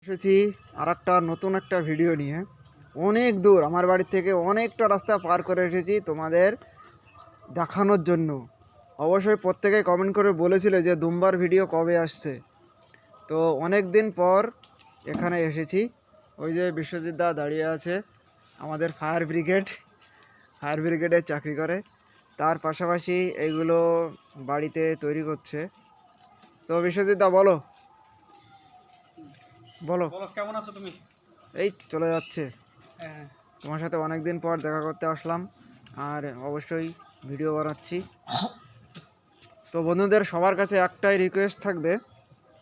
এসেছি আরেকটা নতুন একটা ভিডিও নিয়ে। অনেক দূর আমার বাড়ি থেকে অনেকটা রাস্তা পার করে এসেছি তোমাদের দেখানোর জন্য। অবশ্যই প্রত্যেকে কমেন্ট করে বলেছিল যে দুম্বার ভিডিও কবে আসছে, তো অনেক দিন পর এখানে এসেছি। ওই যে বিশ্বজিৎ দা দাঁড়িয়ে আছে, আমাদের ফায়ার ব্রিগেডে চাকরি করে, তার পাশাপাশি এইগুলো বাড়িতে তৈরি করছে। তো বিশ্বজিৎ দা বলো বলো কেমন আছো তুমি? এই চলে যাচ্ছে। হ্যাঁ, তোমার সাথে অনেক দিন পর দেখা করতে আসলাম আর অবশ্যই ভিডিও বানাচ্ছি। তো বন্ধুদের সবার কাছে একটাই রিকোয়েস্ট থাকবে,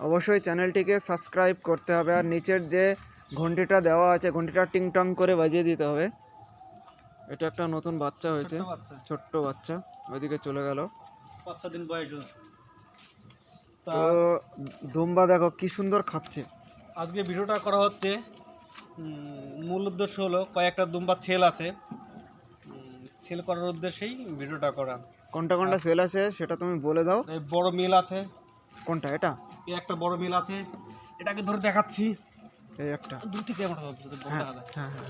অবশ্যই চ্যানেলটিকে সাবস্ক্রাইব করতে হবে আর নিচের যে ঘন্টিটা দেওয়া আছে ঘন্টিটা টিং টং করে বাজিয়ে দিতে হবে। এটা একটা নতুন বাচ্চা হয়েছে, ছোট্ট বাচ্চা, ওইদিকে চলে গেল। 5-6 দিন বয়স ওর। তো দুম্বা দেখো কি সুন্দর খাচ্ছে। আজকে ভিডিওটা করা হচ্ছে, মূল উদ্দেশ্য হলো কয়েকটা দুম্বা ছেল আছে, ছেল করার উদ্দেশ্যেই ভিডিওটা করা। কোনটা কোনটা সেল আছে সেটা তুমি বলে দাও। এই বড় মিল আছে। কোনটা? এটা এই একটা বড় মিল আছে, এটাকে ধরে দেখাচ্ছি। এই একটা দূর থেকে আমার হ্যাঁ হ্যাঁ হ্যাঁ হ্যাঁ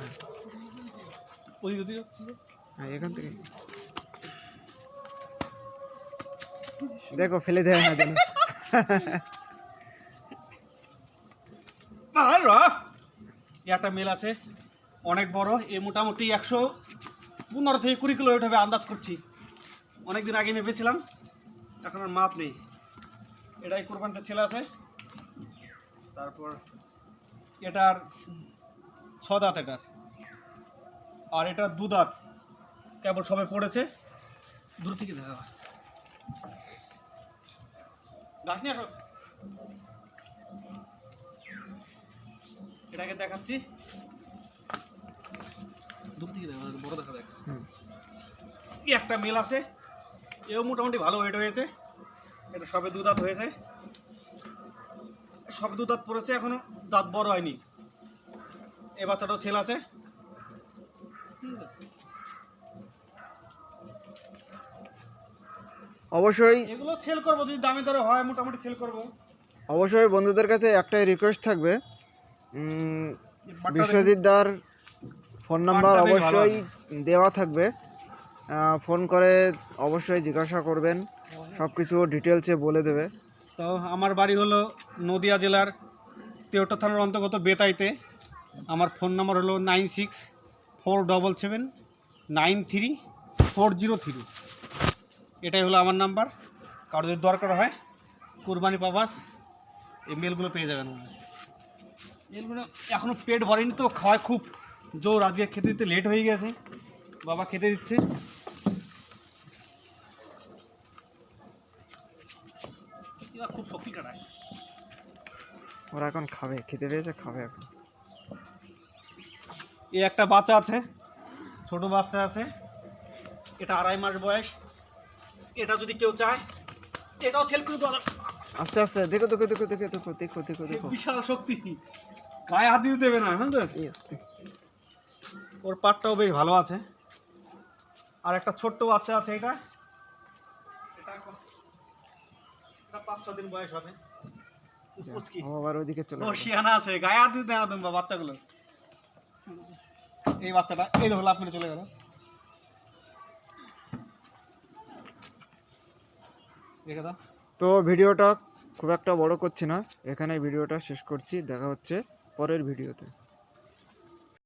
হ্যাঁ, এখান থেকে দেখো ফেলে দেয় না যেন। একটা মিল আছে অনেক বড়, এই মোটামুটি 115 থেকে 20 কিলো ওয়েট হবে আন্দাজ করছি। অনেকদিন আগে নেবেছিলাম, এখন আর মাপ নেই। এটাই কোরবানিতে ছেলে আছে। তারপর এটার 6 দাঁত, এটার আর এটা 2 দাঁত, কেবল সবে পড়েছে। দূর থেকে দেখা গাছ নিয়ে আসো, এটাকে দেখাচ্ছি। দূর থেকে দেখা বড় দেখা দেখ। একটা মেল আছে, এও মোটামুটি ভালো ওয়েট হয়েছে। এটা সবে 2 দাঁত হয়েছে, সবে 2 দাঁত পড়েছে, এখনো দাঁত বড় হয়নি। এ বাচ্চাটাও ছেলে আছে। অবশ্যই এগুলো সেল করবো, যদি দামি দরে হয় মোটামুটি সেল করবো। অবশ্যই বন্ধুদের কাছে একটাই রিকোয়েস্ট থাকবে, বিশ্বজিৎ দার ফোন নাম্বার অবশ্যই দেওয়া থাকবে, ফোন করে অবশ্যই জিজ্ঞাসা করবেন, সব কিছু ডিটেলসে বলে দেবে। তো আমার বাড়ি হলো নদিয়া জেলার তেওটা থানার অন্তর্গত বেতাইতে। আমার ফোন নাম্বার হলো 9647779403। এটাই হলো আমার নাম্বার। কারো যদি দরকার হয় কুরবানি পারপাস এই মেলগুলো পেয়ে যাবেন। মেলগুলো এখনও পেট ভরেনি, তো খাওয়ায় খুব জোর। আজকে খেতে দিতে লেট হয়ে গেছে, বাবা খেতে দিচ্ছে। খুব শক্তি কাটায়, ওরা এখন খাবে, খেতে পেয়েছে, খাবে এখন। এই একটা বাচ্চা আছে, ছোট বাচ্চা আছে, এটা 2.5 মাস বয়স। এটা যদি কেউ চায় এটাও সেল করে দেওয়া। আস্তে আস্তে দেখো দেখো দেখো দেখো দেখো দেখো দেখো দেখো, বিশাল শক্তি, গায়ে হাত দিতে দেবে না। হ্যাঁ, ওর পাটটাও বেশ ভালো আছে। আর একটা ছোট্ট বাচ্চা আছে, এটা 5-6 দিন বয়স হবে। আবার ওইদিকে চলে ও শিয়ানা আছে, গায়ে হাত দিতে দেয় না তোমরা বাচ্চাগুলো। এই বাচ্চাটা এই দেখো লাফ মেরে চলে গেল। দেখে দাও। তো ভিডিওটা খুব একটা বড় করছি না, এখানে ভিডিওটা শেষ করছি। দেখা হচ্ছে পরের ভিডিওতে।